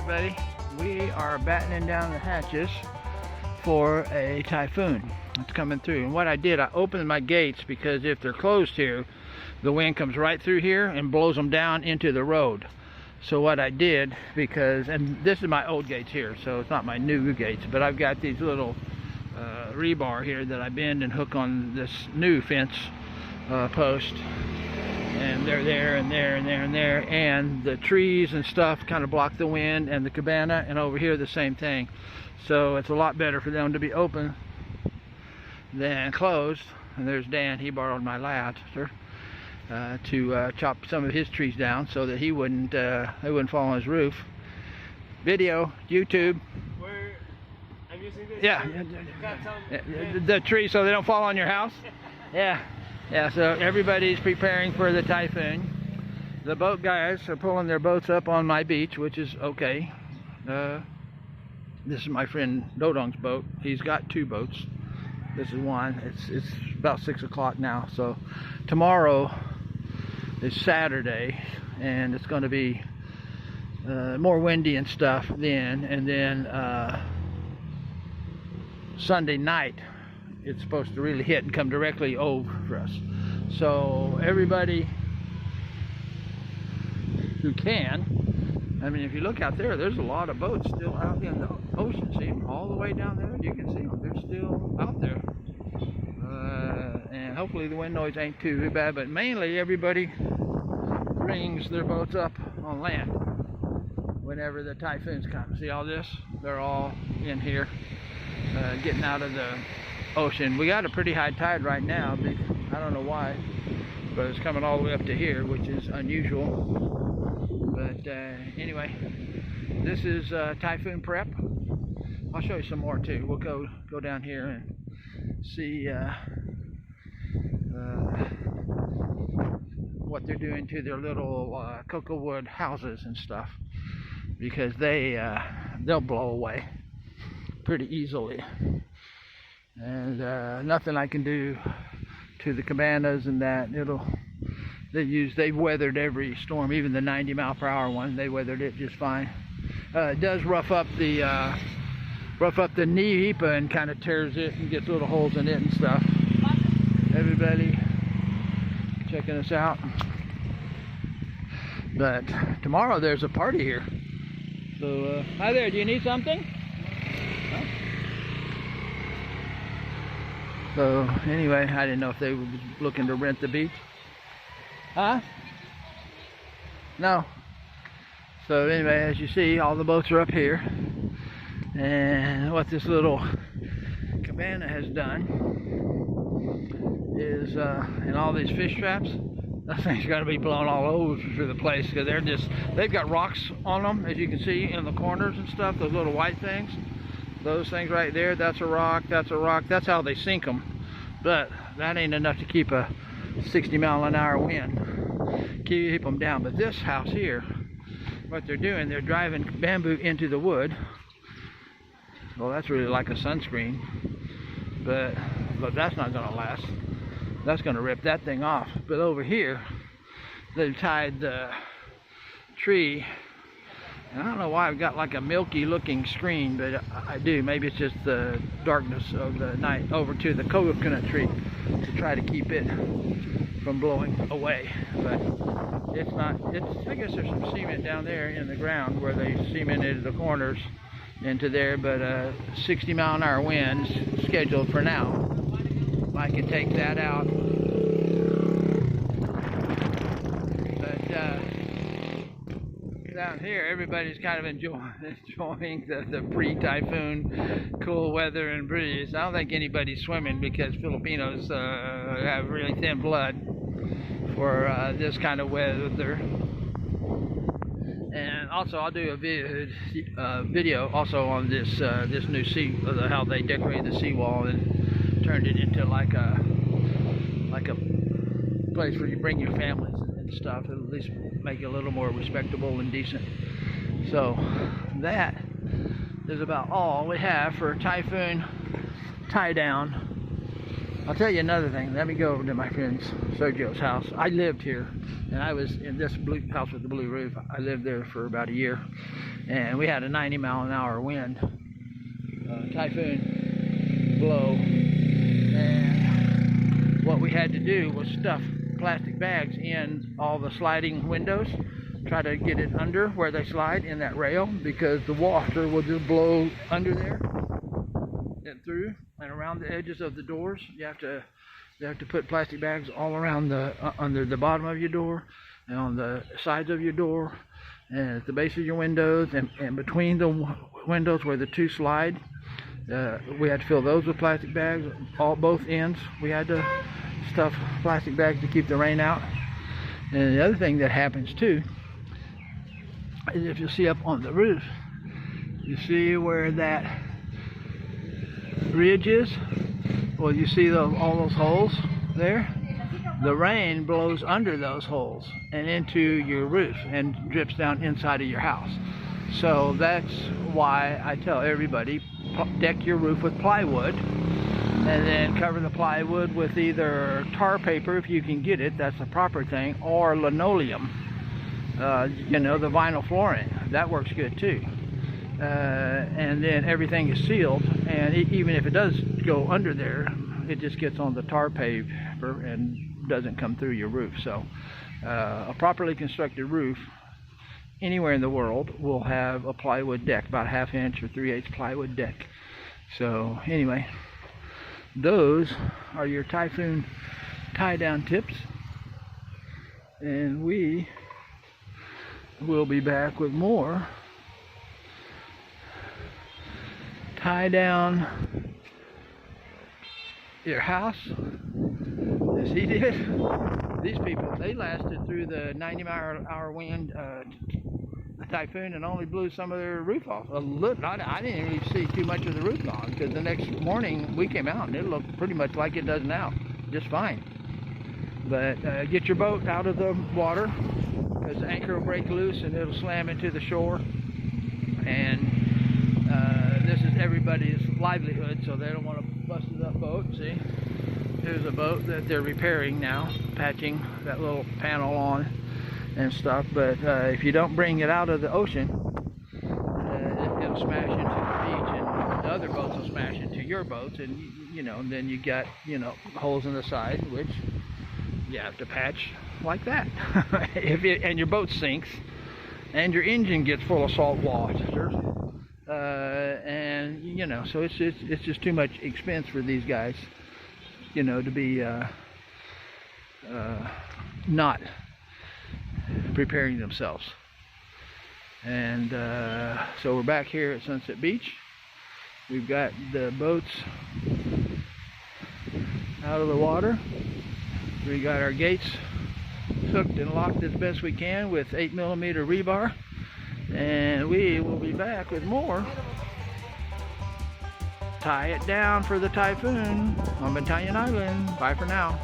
everybody. We are battening down the hatches for a typhoon. It's coming through. And what I did, I opened my gates because if they're closed here, the wind comes right through here and blows them down into the road. So what I did, and this is my old gates here, so it's not my new gates, but I've got these little rebar here that I bend and hook on this new fence post. And they're there and there and there and there, and the trees and stuff kind of block the wind, and the cabana, and over here the same thing. So it's a lot better for them to be open than closed. And there's Dan, he borrowed my ladder to chop some of his trees down so that they wouldn't fall on his roof. Video, YouTube. Where I'm using this. Yeah, the tree so they don't fall on your house. Yeah. Yeah, so everybody's preparing for the typhoon. The boat guys are pulling their boats up on my beach, which is okay. This is my friend Dodong's boat. He's got two boats. This is one. It's about 6 o'clock now. So tomorrow is Saturday, and it's going to be more windy and stuff then. And then Sunday night, it's supposed to really hit and come directly over us. So everybody who can, I mean, if you look out there, there's a lot of boats still out in the ocean. See them all the way down there? You can see them. They're still out there. And hopefully the wind noise ain't too bad, but mainly everybody brings their boats up on land whenever the typhoons come. See all this? They're all in here getting out of the ocean. We got a pretty high tide right now. I don't know why, but it's coming all the way up to here, which is unusual. But anyway, this is typhoon prep. I'll show you some more too. We'll go down here and see what they're doing to their little cocoa wood houses and stuff, because they'll blow away pretty easily. And nothing I can do to the cabanas and that. They've weathered every storm, even the 90-mile-per-hour one. They weathered it just fine. It does rough up the Nihipa and kind of tears it and gets little holes in it and stuff. Everybody checking us out. But tomorrow there's a party here. So hi there. Do you need something? No? So anyway, I didn't know if they were looking to rent the beach. Huh? No. So anyway, as you see, all the boats are up here. And what this little cabana has done is, and all these fish traps, that thing's going to be blown all over the place, because they've got rocks on them, as you can see in the corners and stuff, those little white things. Those things right there, that's a rock, that's a rock. That's how they sink them. But that ain't enough to keep a 60-mile-an-hour wind. Keep them down. But this house here, what they're doing, they're driving bamboo into the wood. Well, that's really like a sunscreen. But that's not going to last. That's going to rip that thing off. But over here, they've tied the tree. I don't know why I've got like a milky looking screen, but I do. Maybe it's just the darkness of the night, over to the coconut tree to try to keep it from blowing away. But it's not. I guess there's some cement down there in the ground where they cemented the corners into there, but 60-mile-an-hour winds scheduled for now. I can take that out. Down here, everybody's kind of enjoying the pre-typhoon cool weather and breeze. I don't think anybody's swimming, because Filipinos have really thin blood for this kind of weather. And also, I'll do a video also on this new how they decorated the seawall and turned it into like a place where you bring your families and stuff. At least make it a little more respectable and decent. So that is about all we have for typhoon tie down I'll tell you another thing. Let me go over to my friend Sergio's house. I lived here, and I was in this blue house with the blue roof. I lived there for about a year, and we had a 90-mile-an-hour wind, typhoon blow, and what we had to do was stuff plastic bags in all the sliding windows, try to get it under where they slide in that rail, because the water will just blow under there and through and around the edges of the doors. You have to put plastic bags all around under the bottom of your door and on the sides of your door and at the base of your windows and between the windows where the two slide. We had to fill those with plastic bags, both ends. We had to stuff plastic bags to keep the rain out. And the other thing that happens too is, if you see up on the roof, you see where that ridge is? Well, you see all those holes there? The rain blows under those holes and into your roof and drips down inside of your house. So that's why I tell everybody, deck your roof with plywood, and then cover the plywood with either tar paper if you can get it, that's the proper thing, or linoleum. You know, the vinyl flooring, that works good too. And then everything is sealed, and even if it does go under there, it just gets on the tar paper and doesn't come through your roof. So a properly constructed roof anywhere in the world will have a plywood deck, about a 1/2 inch or 3/8 plywood deck. So anyway, those are your Typhoon tie down tips, and we will be back with more tie down your house as he did. These people, they lasted through the 90-mile-an-hour wind typhoon and only blew some of their roof off. A little, I didn't really see too much of the roof gone, because the next morning we came out and it looked pretty much like it does now, just fine. But get your boat out of the water, because the anchor will break loose and it'll slam into the shore. And this is everybody's livelihood, so they don't want to bust it up boat. See, here's a boat that they're repairing now, patching that little panel on and stuff. But if you don't bring it out of the ocean, it'll smash into the beach, and the other boats will smash into your boats, and you know, and then you got, you know, holes in the side, which you have to patch like that. And your boat sinks, and your engine gets full of salt water, and you know, so it's just too much expense for these guys, you know, to be not preparing themselves. And so we're back here at Sunset Beach. We've got the boats out of the water. We got our gates hooked and locked as best we can with 8mm rebar, and we will be back with more Tie It Down for the Typhoon on Bantayan Island. Bye for now.